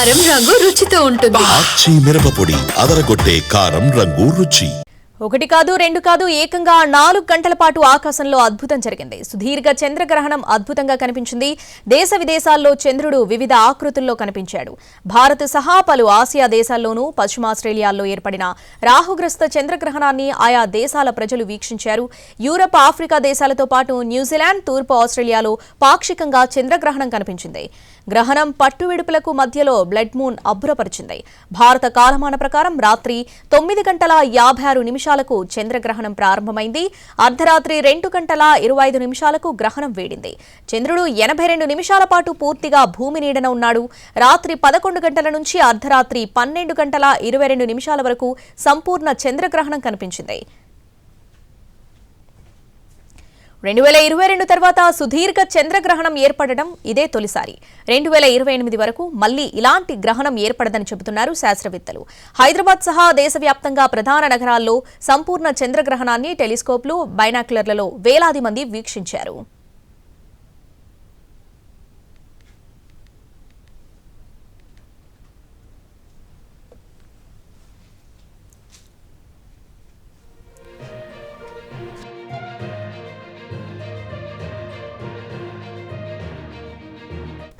కారం రంగు రుచితో ఉంటుంది. ఆచి మిరపపొడి అదరగొట్టే కారం రంగు రుచి. ఒకటి కాదు రెండు కాదు ఏకంగా 4 గంటల పాటు ఆకాశంలో అద్భుతం జరిగింది. సుదీర్ఘ చంద్రగ్రహణం అద్భుతంగా కనిపించింది. దేశ విదేశాల్లో చంద్రుడు వివిధ ఆకృతుల్లో కనిపించాడు. భారత్ సహా పలు ఆసియా దేశాల్లోనూ పశ్చిమాస్ట్రేలియాల్లో ఏర్పడిన రాహుగ్రస్త చంద్రగ్రహణాన్ని ఆయా దేశాల ప్రజలు వీక్షించారు. యూరప్, ఆఫ్రికా దేశాలతో పాటు న్యూజిలాండ్, తూర్పు ఆస్ట్రేలియాలో పాక్షికంగా చంద్రగ్రహణం కనిపించింది. గ్రహణం పట్టువిడుపులకు మధ్యలో బ్లడ్ మూన్ అబ్బురపరిచింది. భారత కాలమాన ప్రకారం రాత్రి 9:56 చంద్రగ్రహణం ప్రారంభమైంది. అర్ధరాత్రి 2:25 గ్రహణం వేడింది. చంద్రుడు 82 నిమిషాల పాటు పూర్తిగా భూమి నీడన ఉన్నాడు. రాత్రి 11 గంటల నుంచి అర్ధరాత్రి 12:22 వరకు సంపూర్ణ చంద్రగ్రహణం కనిపించింది. 2022 తర్వాత సుదీర్ఘ చంద్రగ్రహణం ఏర్పడడం ఇదే తొలిసారి. 2028 వరకు మళ్లీ ఇలాంటి గ్రహణం ఏర్పడదని చెబుతున్నారు శాస్త్రవేత్తలు. హైదరాబాద్ సహా దేశవ్యాప్తంగా ప్రధాన నగరాల్లో సంపూర్ణ చంద్రగ్రహణాన్ని టెలిస్కోప్లు, బైనాక్యులర్లలో వేలాది మంది వీక్షించారు.